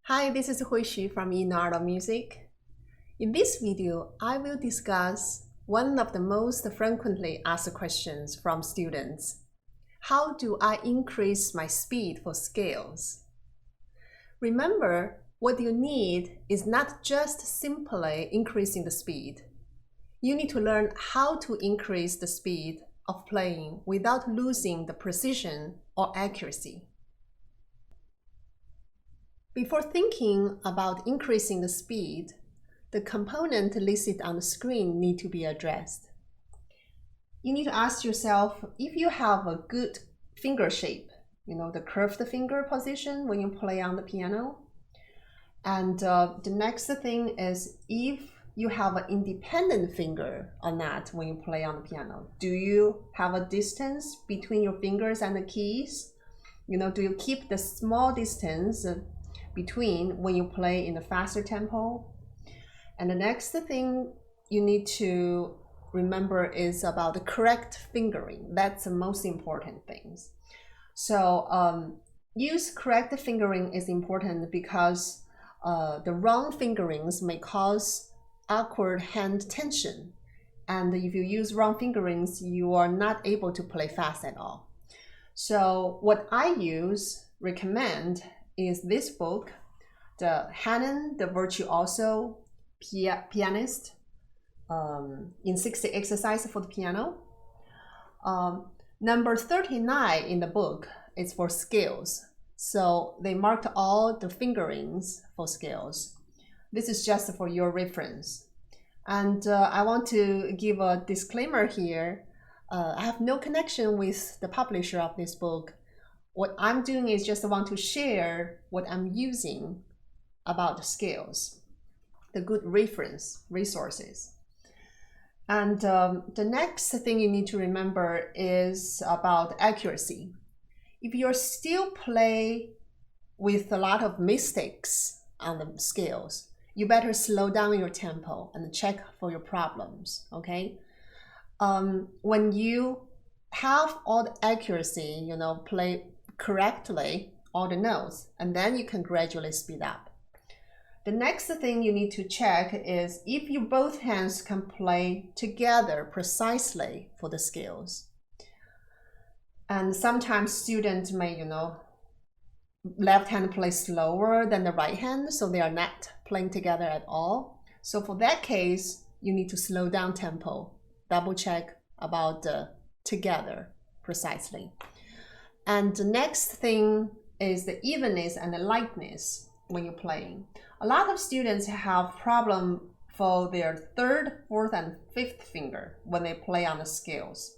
Hi, this is Hui Xu from In Art of Music. In this video, I will discuss one of the most frequently asked questions from students. How do I increase my speed for scales? Remember, what you need is not just simply increasing the speed. You need to learn how to increase the speed of playing without losing the precision or accuracy. Before thinking about increasing the speed, the component listed on the screen need to be addressed. You need to ask yourself if you have a good finger shape, the curved finger position when you play on the piano. And the next thing is if you have an independent finger or not when you play on the piano. Do you have a distance between your fingers and the keys? Do you keep the small distance between when you play in a faster tempo? And the next thing you need to remember is about the correct fingering. That's the most important things. So use correct fingering is important because the wrong fingerings may cause awkward hand tension. And if you use wrong fingerings, you are not able to play fast at all. So what I recommend is this book, the Hanon, the Virtuoso Pianist, in 60 exercises for the piano. Number 39 in the book is for scales. So they marked all the fingerings for scales. This is just for your reference. And I want to give a disclaimer here. I have no connection with the publisher of this book. What I'm doing is just want to share what I'm using about the scales, the good reference resources. And the next thing you need to remember is about accuracy. If you still play with a lot of mistakes on the scales, you better slow down your tempo and check for your problems, okay? When you have all the accuracy, play correctly all the notes, and then you can gradually speed up. The next thing you need to check is if your both hands can play together precisely for the scales. And sometimes students may, left hand play slower than the right hand, so they are not playing together at all. So for that case, you need to slow down tempo, double check about the together precisely. And the next thing is the evenness and the lightness when you're playing. A lot of students have problem for their third, fourth, and fifth finger when they play on the scales.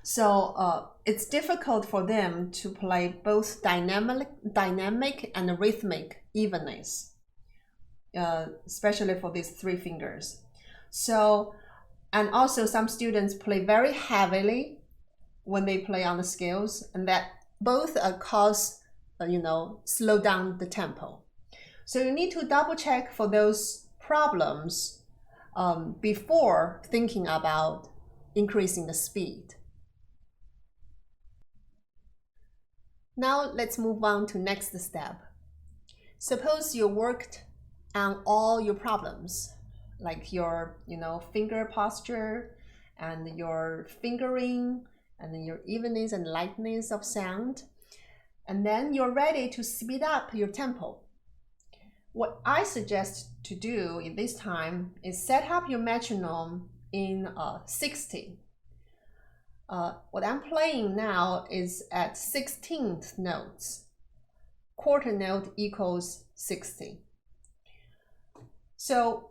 So it's difficult for them to play both dynamic and rhythmic evenness, especially for these three fingers. So, and also some students play very heavily when they play on the scales, and that both cause, slow down the tempo. So you need to double check for those problems before thinking about increasing the speed. Now let's move on to next step. Suppose you worked on all your problems, like your, finger posture and your fingering and your evenness and lightness of sound, and then you're ready to speed up your tempo. What I suggest to do in this time is set up your metronome in 60. What I'm playing now is at 16th notes. Quarter note equals 60. So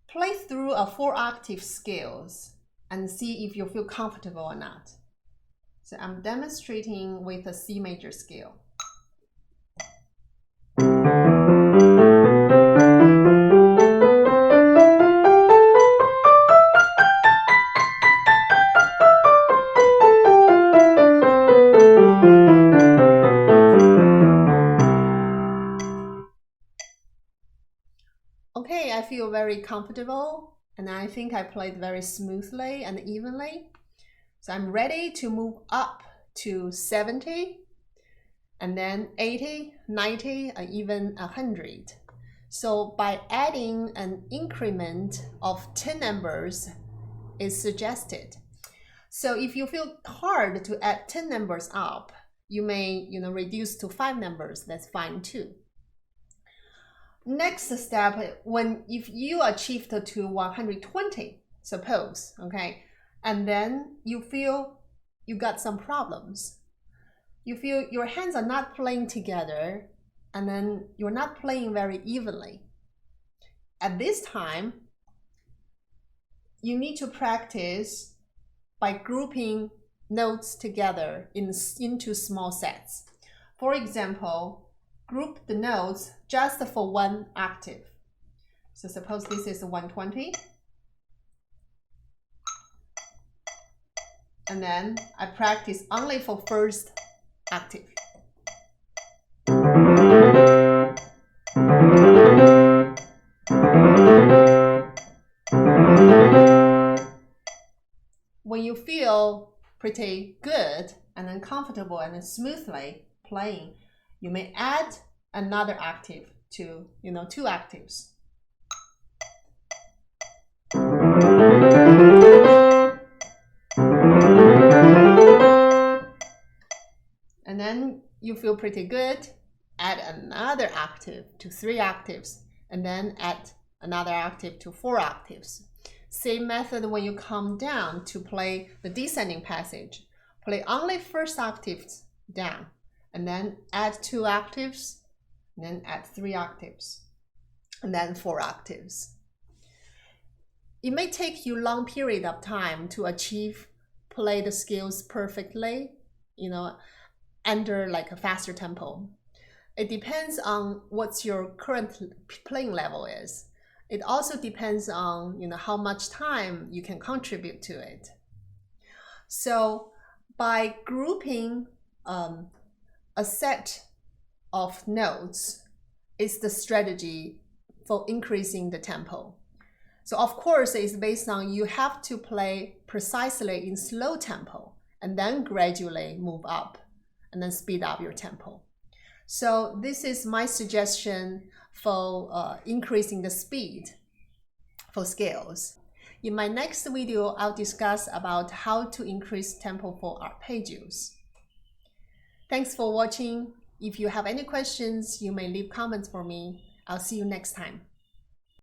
play through a 4-octave scales and see if you feel comfortable or not. So I'm demonstrating with a C major scale. Okay, I feel very comfortable, and I think I played very smoothly and evenly. So I'm ready to move up to 70. and then 80, 90, or even 100. So by adding an increment of 10 numbers is suggested. So if you feel hard to add 10 numbers up, you may reduce to 5 numbers. That's fine too. Next step, if you achieved to 120, suppose, okay, and then you feel you got some problems. You feel your hands are not playing together, and then you're not playing very evenly. At this time, you need to practice by grouping notes together into small sets. For example, group the notes just for one octave. So suppose this is 120. And then I practice only for first octave. When you feel pretty good and then comfortable and then smoothly playing, you may add another octave to, 2 octaves. And then you feel pretty good, add another octave to 3 octaves, and then add another octave to 4 octaves. Same method when you come down to play the descending passage. Play only first octaves down, and then add 2 octaves, and then add 3 octaves, and then 4 octaves. It may take you a long period of time to play the scales perfectly, under like a faster tempo. It depends on what's your current playing level is. It also depends on how much time you can contribute to it. So by grouping a set of notes is the strategy for increasing the tempo. So of course it's based on you have to play precisely in slow tempo and then gradually move up and then speed up your tempo. So this is my suggestion for increasing the speed for scales. In my next video, I'll discuss about how to increase tempo for arpeggios. Thanks for watching. If you have any questions, you may leave comments for me. I'll see you next time.